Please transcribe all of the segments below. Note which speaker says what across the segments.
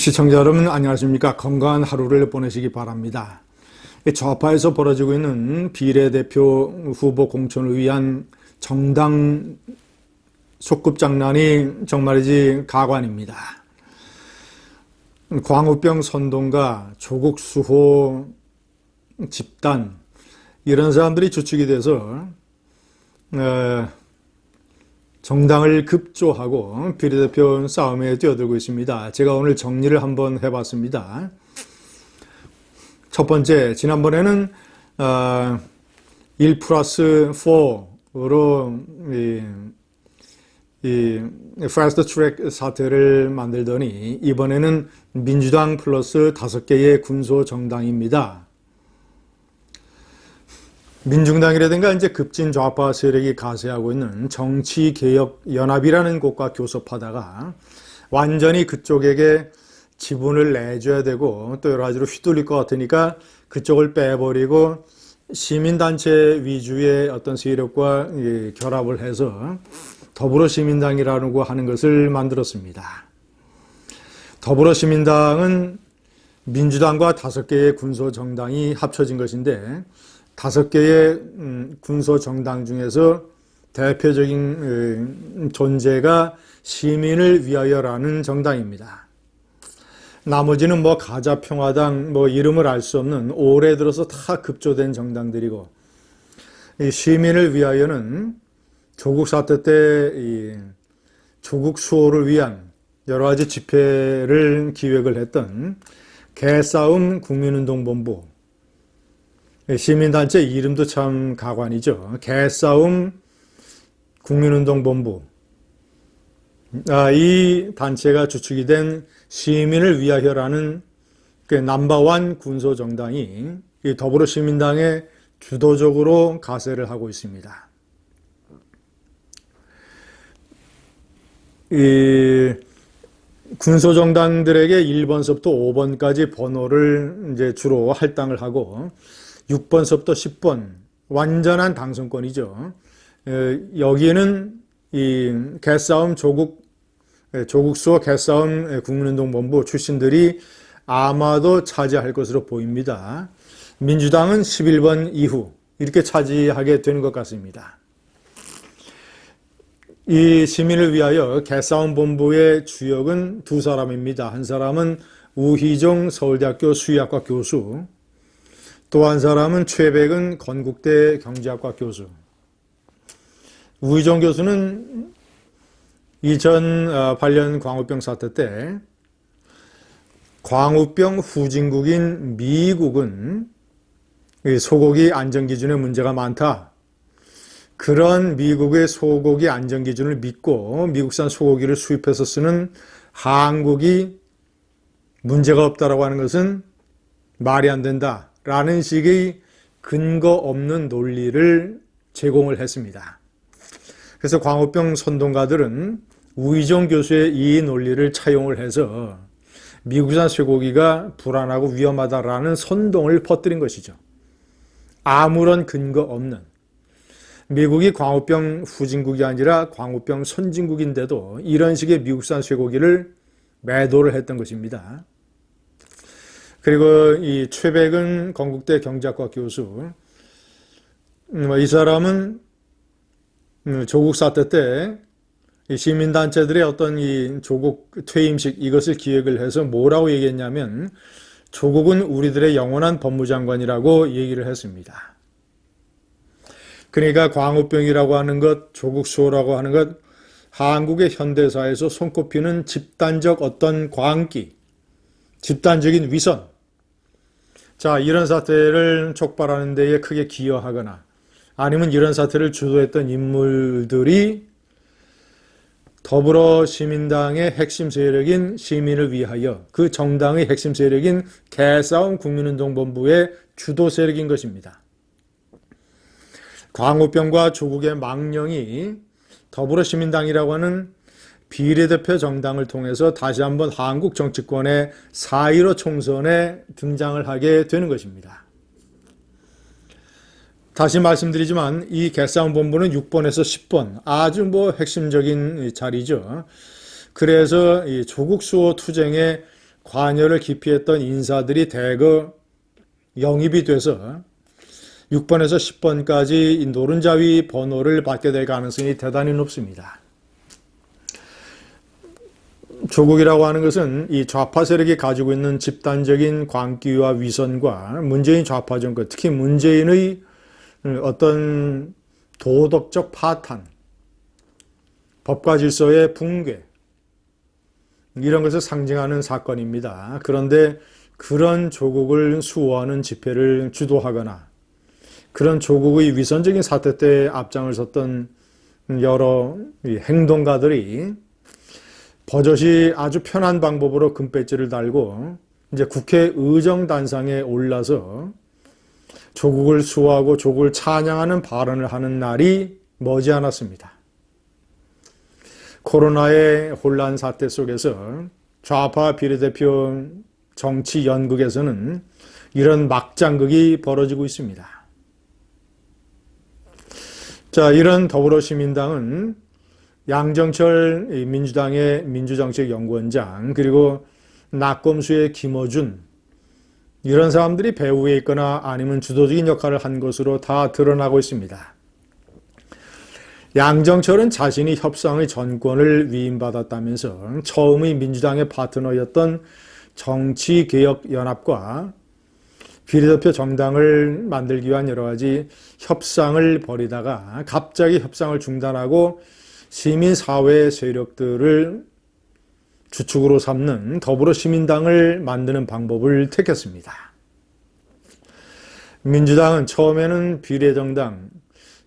Speaker 1: 시청자 여러분 안녕하십니까? 건강한 하루를 보내시기 바랍니다. 좌파에서 벌어지고 있는 비례대표 후보 공천을 위한 정당 속꿉장난이 정말이지 가관입니다. 광우병 선동가, 조국 수호 집단 이런 사람들이 주축이 돼서 정당을 급조하고 비례대표 싸움에 뛰어들고 있습니다. 제가 오늘 정리를 한번 해봤습니다. 첫 번째, 지난번에는 1+4로 이 패스트 트랙 사태를 만들더니 이번에는 민주당 플러스 5개의 군소 정당입니다. 민중당이라든가 이제 급진 좌파 세력이 가세하고 있는 정치개혁연합이라는 곳과 교섭하다가 완전히 그쪽에게 지분을 내줘야 되고 또 여러 가지로 휘둘릴 것 같으니까 그쪽을 빼버리고 시민단체 위주의 어떤 세력과 결합을 해서 더불어시민당이라고 하는 것을 만들었습니다. 더불어시민당은 민주당과 5개의 군소정당이 합쳐진 것인데 5개의 군소정당 중에서 대표적인 존재가 시민을 위하여라는 정당입니다. 나머지는 가자평화당 이름을 알 수 없는 올해 들어서 다 급조된 정당들이고, 이 시민을 위하여는 조국 사태 때 조국 수호를 위한 여러 가지 집회를 기획을 했던 개싸움 국민운동본부, 시민단체 이름도 참 가관이죠. 개싸움 국민운동본부. 이 단체가 주축이 된 시민을 위하여라는 넘버원 군소정당이 더불어시민당에 주도적으로 가세를 하고 있습니다. 이 군소정당들에게 1번서부터 5번까지 번호를 이제 주로 할당을 하고 6번서부터 10번 완전한 당선권이죠. 여기에는 이 개싸움 조국수호 개싸움 국민운동본부 출신들이 아마도 차지할 것으로 보입니다. 민주당은 11번 이후 이렇게 차지하게 되는 것 같습니다. 이 시민을 위하여 개싸움 본부의 주역은 2사람입니다. 한 사람은 우희종 서울대학교 수의학과 교수, 또 한 사람은 최백은 건국대 경제학과 교수. 우희종 교수는 2008년 광우병 사태 때 광우병 후진국인 미국은 소고기 안전기준에 문제가 많다. 그런 미국의 소고기 안전기준을 믿고 미국산 소고기를 수입해서 쓰는 한국이 문제가 없다라고 하는 것은 말이 안 된다. 라는 식의 근거 없는 논리를 제공을 했습니다. 그래서 광우병 선동가들은 우희종 교수의 이 논리를 차용을 해서 미국산 쇠고기가 불안하고 위험하다라는 선동을 퍼뜨린 것이죠. 아무런 근거 없는. 미국이 광우병 후진국이 아니라 광우병 선진국인데도 이런 식의 미국산 쇠고기를 매도를 했던 것입니다. 그리고 이 최백은 건국대 경제학과 교수, 이 사람은 조국 사태 때 시민단체들의 어떤 이 조국 퇴임식 이것을 기획을 해서 뭐라고 얘기했냐면 조국은 우리들의 영원한 법무장관이라고 얘기를 했습니다. 그러니까 광우병이라고 하는 것, 조국 수호라고 하는 것, 한국의 현대사에서 손꼽히는 집단적 어떤 광기, 집단적인 위선, 자, 이런 사태를 촉발하는 데에 크게 기여하거나 아니면 이런 사태를 주도했던 인물들이 더불어시민당의 핵심 세력인 시민을 위하여 그 정당의 핵심 세력인 개싸움 국민운동본부의 주도 세력인 것입니다. 광우병과 조국의 망령이 더불어시민당이라고 하는 비례대표 정당을 통해서 다시 한번 한국 정치권의 4.15 총선에 등장을 하게 되는 것입니다. 다시 말씀드리지만 이 개싸움 본부는 6번에서 10번 아주 핵심적인 자리죠. 그래서 이 조국 수호 투쟁에 관여를 기피했던 인사들이 대거 영입이 돼서 6번에서 10번까지 노른자위 번호를 받게 될 가능성이 대단히 높습니다. 조국이라고 하는 것은 이 좌파 세력이 가지고 있는 집단적인 광기와 위선과 문재인 좌파 정권, 특히 문재인의 어떤 도덕적 파탄, 법과 질서의 붕괴, 이런 것을 상징하는 사건입니다. 그런데 그런 조국을 수호하는 집회를 주도하거나 그런 조국의 위선적인 사태 때 앞장을 섰던 여러 행동가들이 버젓이 아주 편한 방법으로 금배지를 달고 이제 국회 의정단상에 올라서 조국을 수호하고 조국을 찬양하는 발언을 하는 날이 머지않았습니다. 코로나의 혼란 사태 속에서 좌파 비례대표 정치 연극에서는 이런 막장극이 벌어지고 있습니다. 자, 이런 더불어시민당은 양정철 민주당의 민주정책연구원장, 그리고 낙검수의 김어준, 이런 사람들이 배후에 있거나 아니면 주도적인 역할을 한 것으로 다 드러나고 있습니다. 양정철은 자신이 협상의 전권을 위임받았다면서 처음의 민주당의 파트너였던 정치개혁연합과 비례대표 정당을 만들기 위한 여러 가지 협상을 벌이다가 갑자기 협상을 중단하고 시민사회 세력들을 주축으로 삼는 더불어시민당을 만드는 방법을 택했습니다. 민주당은 처음에는 비례정당,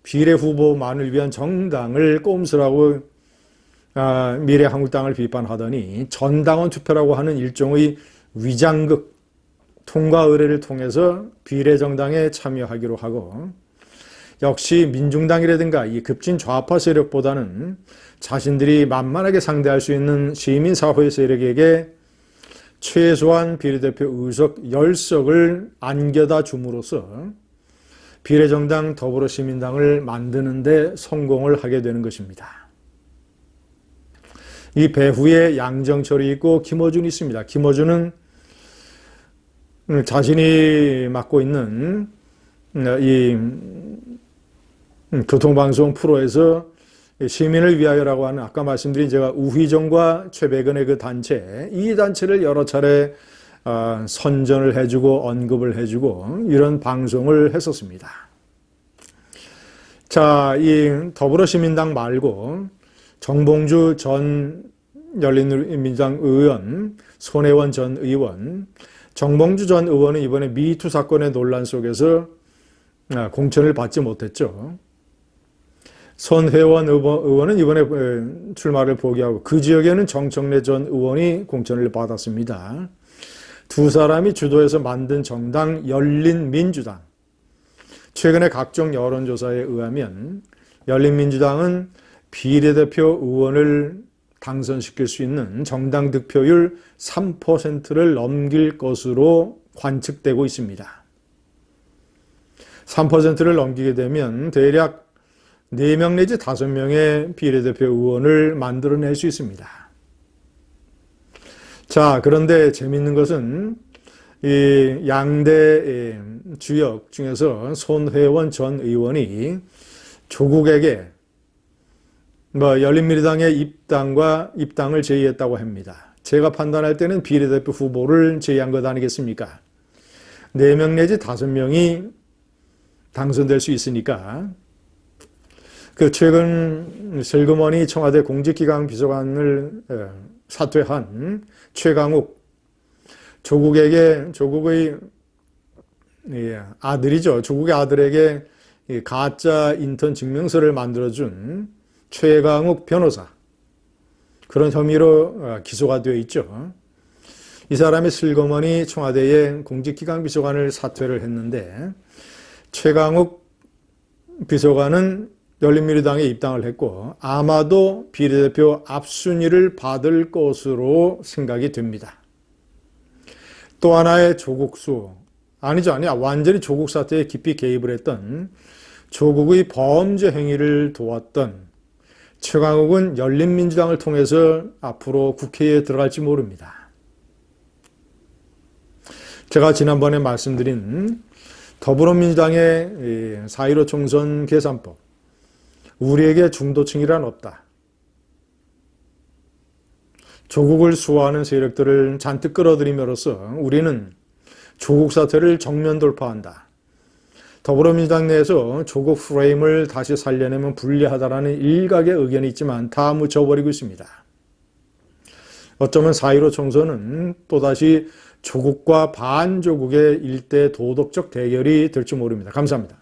Speaker 1: 비례후보만을 위한 정당을 꼼수라고 미래한국당을 비판하더니 전당원 투표라고 하는 일종의 위장극, 통과 의례를 통해서 비례정당에 참여하기로 하고, 역시 민중당이라든가 이 급진 좌파 세력보다는 자신들이 만만하게 상대할 수 있는 시민사회 세력에게 최소한 비례대표 의석 10석을 안겨다 줌으로써 비례정당 더불어시민당을 만드는 데 성공을 하게 되는 것입니다. 이 배후에 양정철이 있고 김어준이 있습니다. 김어준은 자신이 맡고 있는 이 교통방송 프로에서 시민을 위하여라고 하는, 아까 말씀드린 제가 우희정과 최백은의 그 단체, 이 단체를 여러 차례 선전을 해주고 언급을 해주고 이런 방송을 했었습니다. 자, 이 더불어시민당 말고 정봉주 전 열린민주당 의원, 손혜원 전 의원, 정봉주 전 의원은 이번에 미투 사건의 논란 속에서 공천을 받지 못했죠. 손혜원 의원은 이번에 출마를 포기하고 그 지역에는 정청래 전 의원이 공천을 받았습니다. 두 사람이 주도해서 만든 정당 열린민주당. 최근에 각종 여론조사에 의하면 열린민주당은 비례대표 의원을 당선시킬 수 있는 정당 득표율 3%를 넘길 것으로 관측되고 있습니다. 3%를 넘기게 되면 대략 4명 내지 5명의 비례대표 의원을 만들어낼 수 있습니다. 자, 그런데 재미있는 것은 이 양대 주역 중에서 손혜원 전 의원이 조국에게 열린민주당의 입당을 제의했다고 합니다. 제가 판단할 때는 비례대표 후보를 제의한 것 아니겠습니까? 4명 내지 5명이 당선될 수 있으니까 그 최근 슬그머니 청와대 공직기강 비서관을 사퇴한 최강욱, 조국의 아들이죠. 조국의 아들에게 가짜 인턴 증명서를 만들어준 최강욱 변호사, 그런 혐의로 기소가 되어 있죠. 이 사람이 슬그머니 청와대의 공직기강 비서관을 사퇴를 했는데, 최강욱 비서관은 열린민주당에 입당을 했고 아마도 비례대표 앞순위를 받을 것으로 생각이 됩니다. 또 하나의 조국수, 완전히 조국 사태에 깊이 개입을 했던, 조국의 범죄 행위를 도왔던 최강욱은 열린민주당을 통해서 앞으로 국회에 들어갈지 모릅니다. 제가 지난번에 말씀드린 더불어민주당의 4.15 총선 계산법, 우리에게 중도층이란 없다. 조국을 수호하는 세력들을 잔뜩 끌어들임으로써 우리는 조국 사태를 정면 돌파한다. 더불어민주당 내에서 조국 프레임을 다시 살려내면 불리하다라는 일각의 의견이 있지만 다 묻혀버리고 있습니다. 어쩌면 4.15 총선은 또다시 조국과 반조국의 일대 도덕적 대결이 될지 모릅니다. 감사합니다.